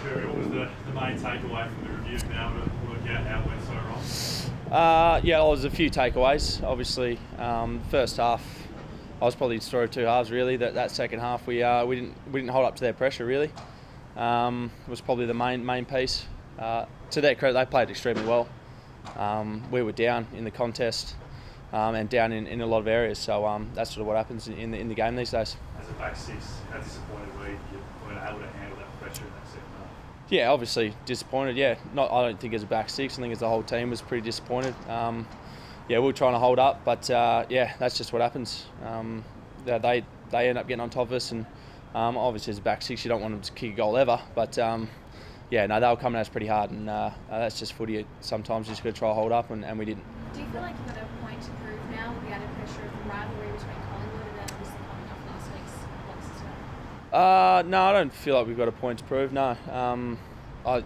Jeremy, what was the main takeaway from the review, being able to work out how it went so wrong? Yeah, there was a few takeaways. Obviously, first half, I was probably the story of two halves really. That second half, we didn't hold up to their pressure really. Was probably the main piece. To their credit, they played extremely well. We were down in the contest and down in a lot of areas. So that's sort of what happens in the game these days. As a back six, how disappointed were you weren't able to handle that pressure in that second half? Yeah, obviously disappointed. Yeah, I don't think as a back six. I think as the whole team was pretty disappointed. Yeah, we were trying to hold up, but yeah, that's just what happens. They end up getting on top of us, and obviously as a back six, you don't want them to kick a goal ever. But yeah, no, they were coming at us pretty hard, and that's just footy. Sometimes you just got to try to hold up, and we didn't. Do you feel like you've got a point to prove now with the added pressure of the rivalry between Collingwood and then obviously coming off last week's blockbuster? No, I don't feel like we've got a point to prove. No,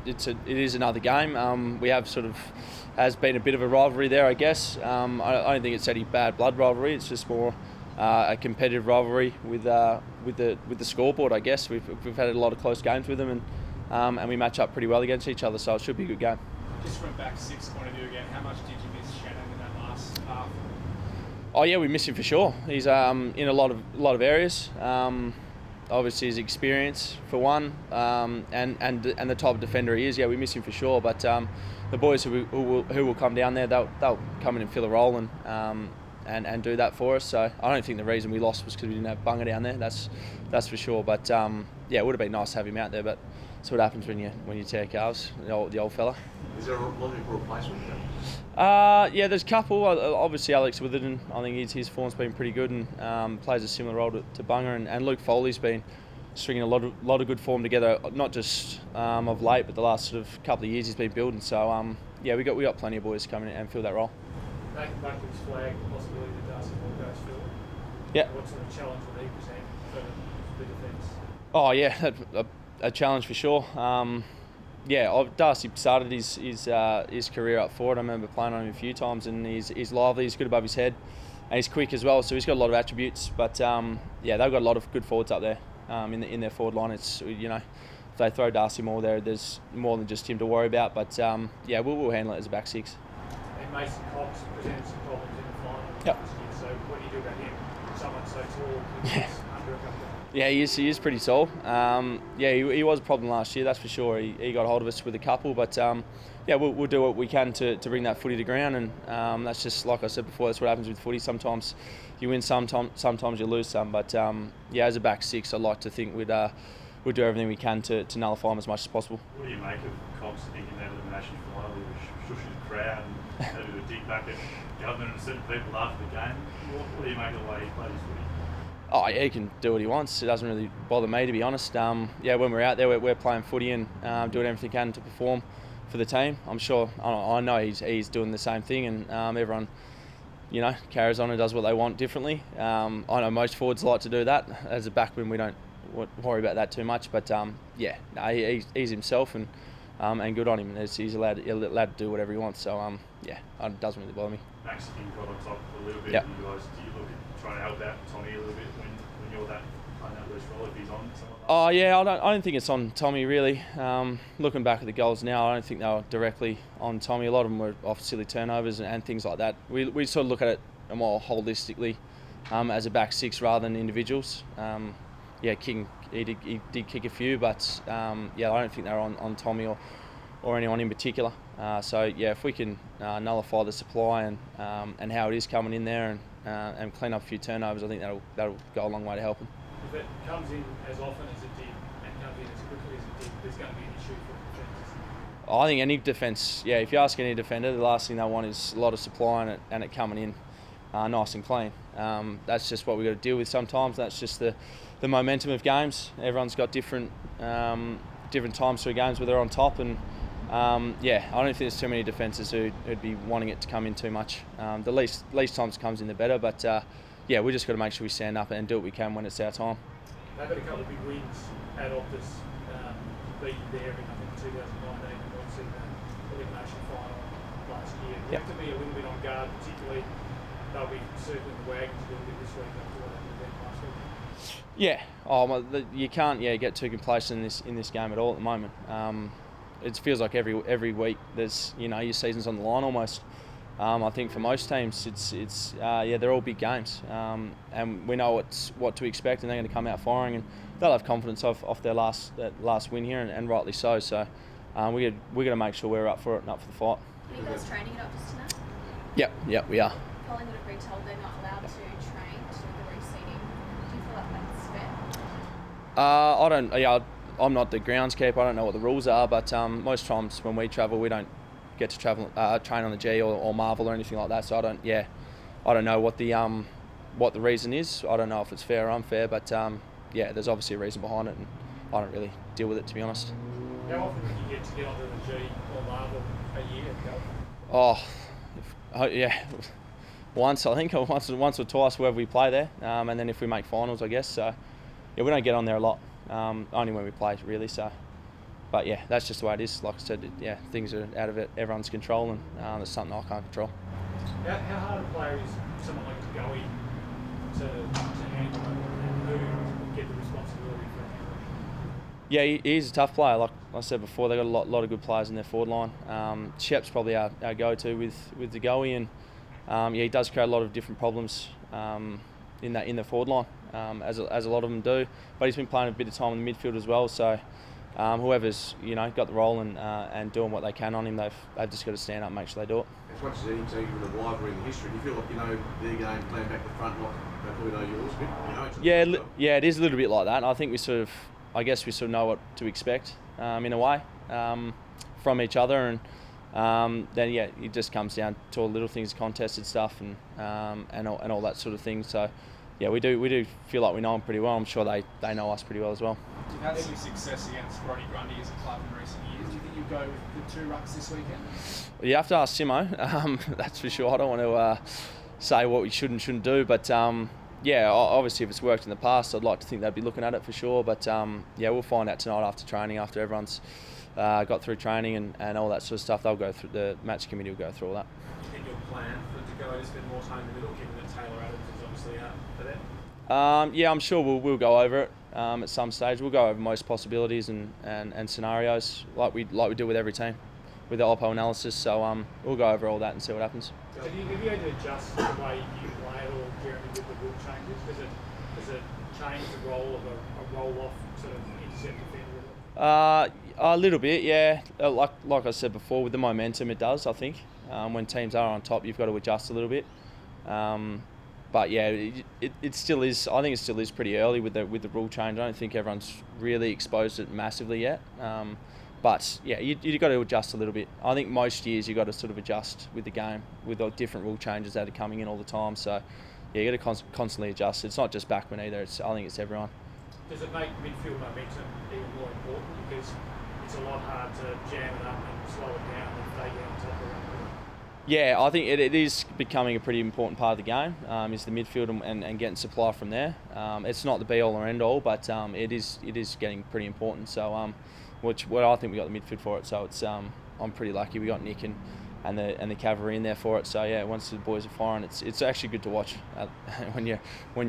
it is another game. We have sort of has been a bit of a rivalry there, I guess. I don't think it's any bad blood rivalry. It's just more a competitive rivalry with the scoreboard. I guess we've had a lot of close games with them, and we match up pretty well against each other. So it should be a good game. Just from a back six point of view again, how much did you miss Shannon in that last half? Oh yeah, we miss him for sure. He's in a lot of areas. Obviously his experience for one, and the type of defender he is. Yeah, we miss him for sure. But the boys who will come down there, they'll come in and fill a role and do that for us. So I don't think the reason we lost was because we didn't have Bunga down there. That's for sure. But yeah, it would have been nice to have him out there. But that's what happens when you tear calves, the old fella. Is there a logical replacement? Yeah, there's a couple. Obviously, Alex Witherden, I think his form's been pretty good and plays a similar role to Bunga. And Luke Foley's been stringing a lot of good form together, not just of late, but the last sort of couple of years he's been building. So yeah, we got plenty of boys to come in and fill that role. Nathan Buckley's flagged the possibility that Darcy Moore goes forward. Yeah. What sort of challenge would he present for the defence? Oh yeah, a challenge for sure. Yeah, Darcy started his career up forward. I remember playing on him a few times, and he's lively, he's good above his head, and he's quick as well. So he's got a lot of attributes. But yeah, they've got a lot of good forwards up there in their forward line. It's if they throw Darcy Moore there's more than just him to worry about. But yeah, we'll handle it as a back six. And Mason Cox presented some problems in the final Yep. this year. So what do you do about him? Someone so tall, who's under a couple. Yeah, he is pretty tall. Yeah, he was a problem last year, that's for sure. He got hold of us with a couple, but yeah, we'll do what we can to bring that footy to ground, and that's just, like I said before, that's what happens with footy. Sometimes you win, sometimes you lose some, but yeah, as a back six, I'd like to think we'd do everything we can to nullify him as much as possible. What do you make of Cox thinking that elimination final? He was shushing the crowd and had a bit of a dig back at government and certain people after the game. What do you make of the way he played his footy? Oh yeah, he can do what he wants. It doesn't really bother me, to be honest. Yeah, when we're out there, we're playing footy and doing everything we can to perform for the team. I'm sure, I know he's doing the same thing, and everyone, carries on and does what they want differently. I know most forwards like to do that. As a backman, we don't worry about that too much. But yeah, no, he's himself, and good on him. He's allowed to do whatever he wants. So yeah, it doesn't really bother me. Mexican got on top a little bit. Yep. You guys, do you look at trying to help out Tommy a little bit when you're playing that loose role if he's on something like that? Oh yeah, I don't think it's on Tommy really. Looking back at the goals now, I don't think they were directly on Tommy. A lot of them were off silly turnovers and things like that. We sort of look at it more holistically as a back six rather than individuals. Yeah, he did kick a few, but yeah, I don't think they were on Tommy or anyone in particular. So yeah, if we can nullify the supply and how it is coming in there and clean up a few turnovers, I think that'll go a long way to help them. If it comes in as often as it did and comes in as quickly as it did, there's going to be an issue for defence. I think any defence, yeah, if you ask any defender, the last thing they want is a lot of supply and it coming in nice and clean. That's just what we've got to deal with sometimes. That's just the momentum of games. Everyone's got different times through games where they're on top, and yeah, I don't think there's too many defences who'd be wanting it to come in too much. The least times it comes in, the better. But yeah, we just got to make sure we stand up and do what we can when it's our time. They've had a couple of big wins at Optus, beating there in, I think, 2019 and obviously the elimination final last year. You have to be a little bit on guard, particularly they'll be circling the wagons a little bit this week after what happened with them last week. Yeah. You can't get too complacent in this game at all at the moment. It feels like every week there's your season's on the line almost. I think for most teams it's they're all big games, and we know what to expect, and they're going to come out firing, and they'll have confidence off their last win here, and rightly so. So we're going to make sure we're up for it and up for the fight. Are you guys training it up just tonight? Yep, we are. Collingwood have been told they're not allowed to train to do the reseeding. Do you feel like that's fair? I don't. I'm not the groundskeeper. I don't know what the rules are, but most times when we travel, we don't get to train on the G or Marvel or anything like that. So I don't know what the reason is. I don't know if it's fair or unfair, but there's obviously a reason behind it, and I don't really deal with it, to be honest. How often do you get to get onto the G or Marvel a year? Once I think, or once or twice wherever we play there, and then if we make finals, I guess. So we don't get on there a lot, only when we play really. So, but that's just the way it is. Like I said, things are out of everyone's control, and it's something I can't control. How hard a player is someone like to go in to handle it, and who would get the responsibility for handling it? Yeah, he's a tough player. Like I said before, they've got a lot of good players in their forward line. Shep's probably our go-to with the goalie, and he does create a lot of different problems in the forward line, as a lot of them do. But he's been playing a bit of time in the midfield as well. So whoever's got the role and doing what they can on him, they've just got to stand up and make sure they do it. As much as any team with a rivalry in the history, do you feel like their game playing back the front, like they probably know yours a bit? Yeah, it is a little bit like that. I think we sort of know what to expect in a way from each other, and then it just comes down to all the little things, contested stuff, and all that sort of thing. So we do feel like we know them pretty well. I'm sure they know us pretty well as well. You've had some success against Roddy Grundy as a club in recent years. Do you think you'll go with the 2 rucks this weekend? Well, you have to ask Simo. That's for sure. I don't want to say what we should and shouldn't do, but obviously if it's worked in the past, I'd like to think they'd be looking at it for sure. But we'll find out tonight after training, after everyone's got through training and all that sort of stuff. They'll go through, the match committee will go through all that. Do you think you'll plan for to go to spend more time in the middle, given that Taylor Adams is obviously out for that? I'm sure we'll go over it at some stage. We'll go over most possibilities and scenarios like we do with every team, with the Oppo analysis. So we'll go over all that and see what happens. Have you had to adjust the way you play at all, Jeremy, with the rule changes? Does it change the role of a roll-off sort of intercept defender? A little bit, yeah. Like I said before, with the momentum it does, I think. When teams are on top, you've got to adjust a little bit. But it still is. I think it still is pretty early with the rule change. I don't think everyone's really exposed it massively yet. But you got to adjust a little bit. I think most years you got to sort of adjust with the game, with the different rule changes that are coming in all the time. So you got to constantly adjust. It's not just backman either. I think it's everyone. Does it make midfield momentum even more important, because it's a lot hard to jam it up and slow it down if they get on top of it? Yeah, I think it is becoming a pretty important part of the game, is the midfield and getting supply from there. It's not the be-all or end-all, but it is getting pretty important. So, what I think we got the midfield for it. So I'm pretty lucky we got Nick and the cavalry in there for it. So once the boys are firing, it's actually good to watch when you're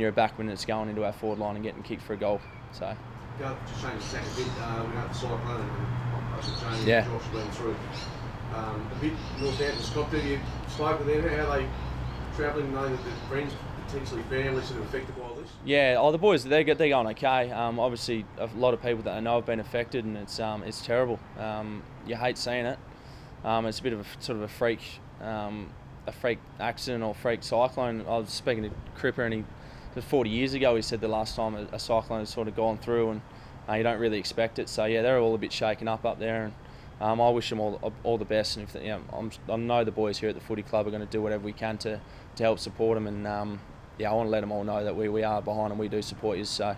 a backman and it's going into our forward line and getting kicked for a goal. So. Just change the tack a bit. We got the Cyclone and Josh went through. A bit Northampton, Scott, do you spoke with them? How are they travelling, knowing that their friends, potentially family, sort of affected by this? Yeah, the boys, they're going okay. Obviously, a lot of people that I know have been affected, and it's terrible. You hate seeing it. It's a bit of a sort of a freak accident or freak cyclone. I was speaking to Cripper, and 40 years ago he said the last time a cyclone has sort of gone through, and you don't really expect it. So they're all a bit shaken up there, and I wish them all the best. And I know the boys here at the footy club are going to do whatever we can to help support them, and I want to let them all know that we are behind and we do support you. So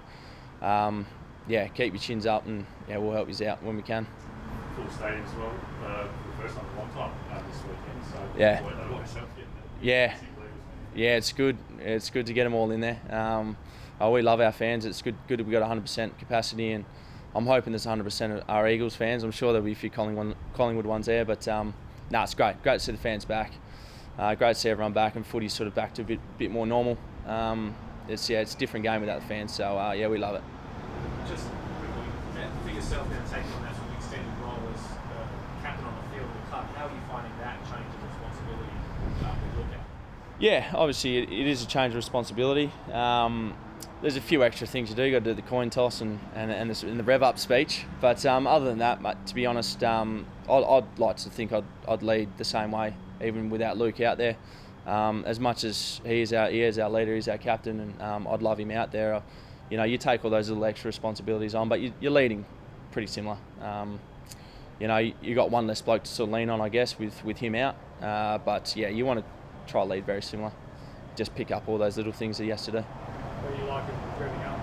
keep your chins up, and we'll help you out when we can. Full stadium as well, for the first time in a long time this weekend. So it's good. It's good to get them all in there. We love our fans. It's good that we got 100% capacity, and I'm hoping there's 100% of our Eagles fans. I'm sure there'll be a few Collingwood ones there, but it's great. Great to see the fans back. Great to see everyone back, and footy's sort of back to a bit more normal. it's a different game without the fans. So yeah, we love it. Just quickly, for yourself now taking on that sort of extended role as captain on the field of the club, how are you finding that change of responsibility with Luca? Yeah, obviously it is a change of responsibility. There's a few extra things you do. You got to do the coin toss and the rev up speech. But other than that, mate, to be honest, I'd like to think I'd lead the same way, even without Luke out there. As much as he is our leader, he's our captain, and I'd love him out there. You take all those little extra responsibilities on, but you're leading pretty similar. You got one less bloke to sort of lean on, I guess, with him out. But yeah, you want to try to lead very similar. Just pick up all those little things that he has to do. What do you like revving up?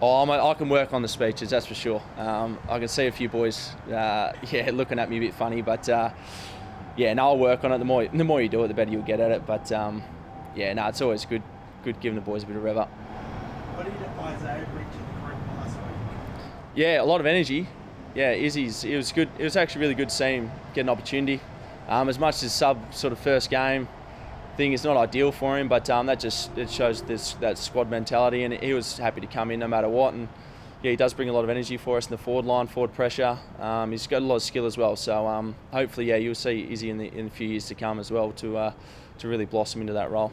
Oh, I can work on the speeches, that's for sure. I can see a few boys, looking at me a bit funny, but I'll work on it. The more you do it, the better you'll get at it. But it's always good giving the boys a bit of rev up. What did Isaiah bring to the group last week? Yeah, a lot of energy. Yeah, it was good. It was actually really good to see him get an opportunity. As much as sub sort of first game thing is not ideal for him, but it shows that squad mentality, and he was happy to come in no matter what. And yeah, he does bring a lot of energy for us in the forward line, forward pressure. He's got a lot of skill as well. So hopefully, you'll see Izzy in the few years to come as well to really blossom into that role.